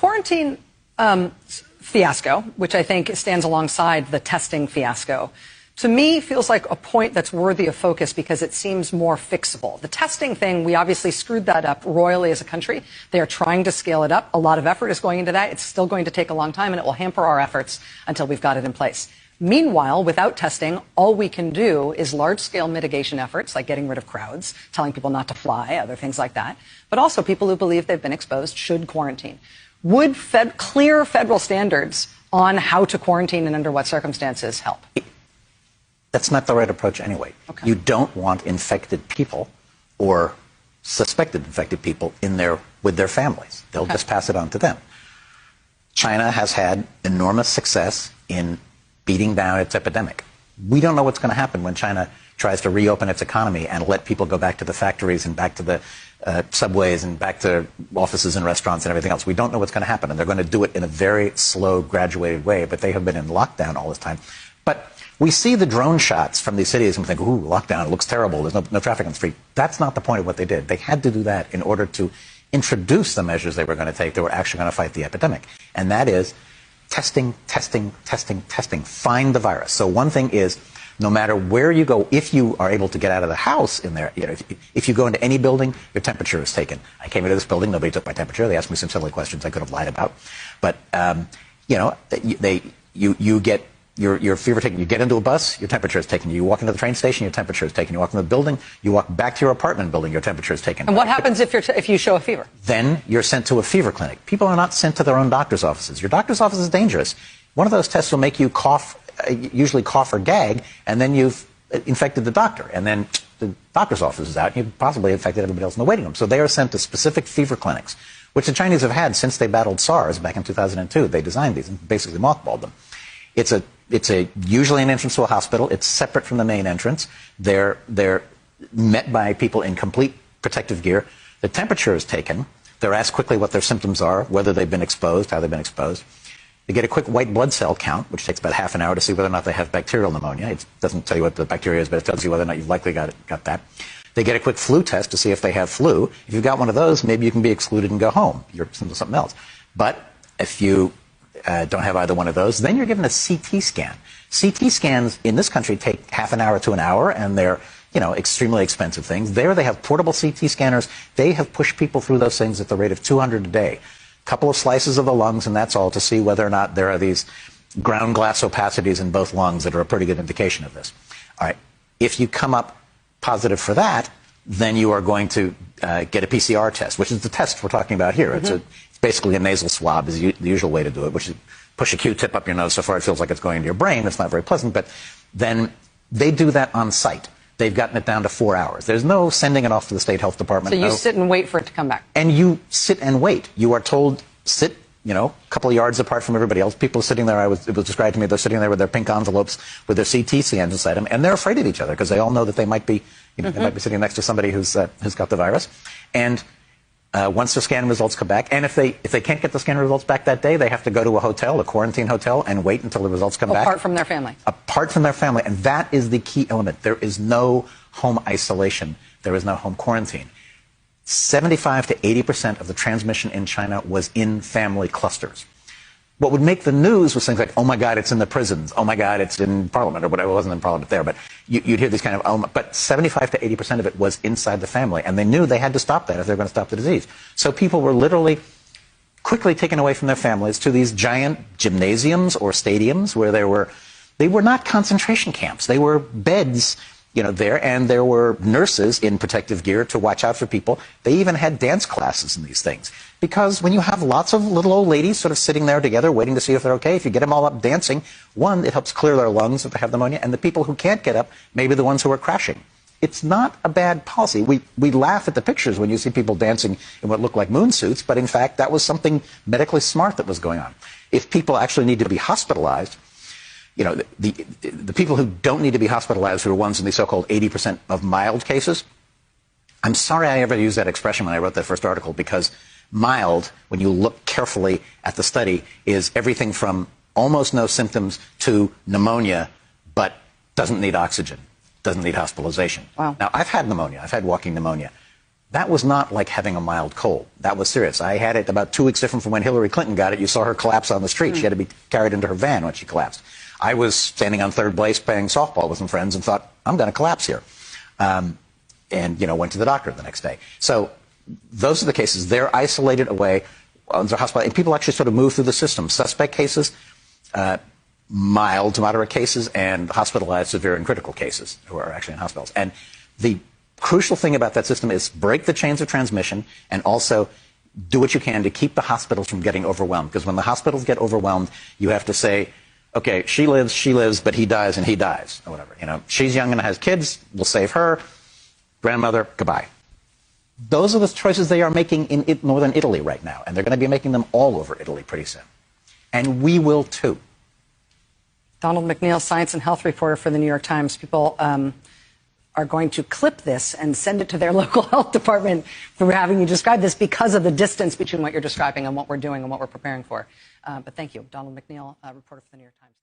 quarantine fiasco, which I think stands alongside the testing fiasco, to me feels like a point that's worthy of focus because it seems more fixable. The testing thing, we obviously screwed that up royally as a country. They are trying to scale it up. A lot of effort is going into that. It's still going to take a long time, and it will hamper our efforts until we've got it in place. Meanwhile, without testing, all we can do is large-scale mitigation efforts, like getting rid of crowds, telling people not to fly, other things like that. But also people who believe they've been exposed should quarantine. Would clear federal standards on how to quarantine and under what circumstances help? That's not the right approach anyway. Okay. You don't want infected people or suspected infected people with their families. They'll just pass it on to them. China has had enormous success in beating down its epidemic. We don't know what's going to happen when China tries to reopen its economy and let people go back to the factories and back to the subways and back to offices and restaurants and everything else. We don't know what's going to happen, and they're going to do it in a very slow, graduated way, but they have been in lockdown all this time. But we see the drone shots from these cities and we think, ooh, lockdown, it looks terrible, there's no traffic on the street. That's not the point of what they did. They had to do that in order to introduce the measures they were going to take that were actually going to fight the epidemic. And that is testing, testing, testing, testing. Find the virus. So one thing is, no matter where you go, if you are able to get out of the house in there, if you go into any building, your temperature is taken. I came into this building, nobody took my temperature. They asked me some silly questions I could have lied about. But, you get your fever taken. You get into a bus, your temperature is taken. You walk into the train station, your temperature is taken. You walk into the building, you walk back to your apartment building, your temperature is taken. And what happens if you show a fever? Then you're sent to a fever clinic. People are not sent to their own doctor's offices. Your doctor's office is dangerous. One of those tests will make you cough, usually cough or gag, and then you've infected the doctor. And then the doctor's office is out, and you've possibly infected everybody else in the waiting room. So they are sent to specific fever clinics, which the Chinese have had since they battled SARS back in 2002. They designed these and basically mothballed them. It's usually an entrance to a hospital. It's separate from the main entrance. They're met by people in complete protective gear. The temperature is taken. They're asked quickly what their symptoms are, whether they've been exposed, how they've been exposed. They get a quick white blood cell count, which takes about half an hour to see whether or not they have bacterial pneumonia. It doesn't tell you what the bacteria is, but it tells you whether or not you've likely got that. They get a quick flu test to see if they have flu. If you've got one of those, maybe you can be excluded and go home. You're something else. But if you don't have either one of those, then you're given a CT scan. CT scans in this country take half an hour to an hour, and they're extremely expensive things. There they have portable CT scanners. They have pushed people through those things at the rate of 200 a day. A couple of slices of the lungs, and that's all, to see whether or not there are these ground glass opacities in both lungs that are a pretty good indication of this. All right. If you come up positive for that, then you are going to get a PCR test, which is the test we're talking about here. It's basically a nasal swab is the usual way to do it, which is push a Q-tip up your nose so far it feels like it's going into your brain. It's not very pleasant, but then they do that on site. They've gotten it down to 4 hours. There's no sending it off to the state health department. So you sit and wait for it to come back. And you sit and wait. You are told, sit, a couple of yards apart from everybody else. People are sitting there, it was described to me, they're sitting there with their pink envelopes with their CT scans inside them, and they're afraid of each other because they all know that they might be, they might be sitting next to somebody who's got the virus. And once their scan results come back, and if they can't get the scan results back that day, they have to go to a hotel, a quarantine hotel, and wait until the results come back. Apart from their family. Apart from their family. And that is the key element. There is no home isolation. There is no home quarantine. 75 to 80% of the transmission in China was in family clusters. What would make the news was things like, oh my God, it's in the prisons. Oh my God, it's in Parliament, or whatever. It wasn't in Parliament there, but you'd hear these kind of, but 75 to 80% of it was inside the family. And they knew they had to stop that if they were going to stop the disease. So people were literally quickly taken away from their families to these giant gymnasiums or stadiums where they were not concentration camps. They were beds, there, and there were nurses in protective gear to watch out for people. They even had dance classes in these things. Because when you have lots of little old ladies sort of sitting there together waiting to see if they're okay, if you get them all up dancing, one, it helps clear their lungs if they have pneumonia, and the people who can't get up may be the ones who are crashing. It's not a bad policy. We laugh at the pictures when you see people dancing in what look like moon suits, but in fact that was something medically smart that was going on. If people actually need to be hospitalized, the people who don't need to be hospitalized are the ones in the so-called 80% of mild cases. I'm sorry I ever used that expression when I wrote that first article, because mild, when you look carefully at the study, is everything from almost no symptoms to pneumonia, but doesn't need oxygen, doesn't need hospitalization. Wow. Now, I've had pneumonia. I've had walking pneumonia. That was not like having a mild cold. That was serious. I had it about 2 weeks different from when Hillary Clinton got it. You saw her collapse on the street. She had to be carried into her van when she collapsed. I was standing on third base playing softball with some friends and thought, I'm going to collapse here. And, went to the doctor the next day. So those are the cases. They're isolated away. They're hospitalized. And people actually sort of move through the system. Suspect cases, mild to moderate cases, and hospitalized, severe, and critical cases who are actually in hospitals. And the crucial thing about that system is break the chains of transmission and also do what you can to keep the hospitals from getting overwhelmed. Because when the hospitals get overwhelmed, you have to say, okay, she lives, but he dies, and he dies, or whatever. She's young and has kids, we'll save her. Grandmother, goodbye. Those are the choices they are making in northern Italy right now, and they're going to be making them all over Italy pretty soon. And we will too. Donald McNeil, science and health reporter for the New York Times. People are going to clip this and send it to their local health department for having you describe this because of the distance between what you're describing and what we're doing and what we're preparing for. But thank you, Donald McNeil, reporter for the New York Times.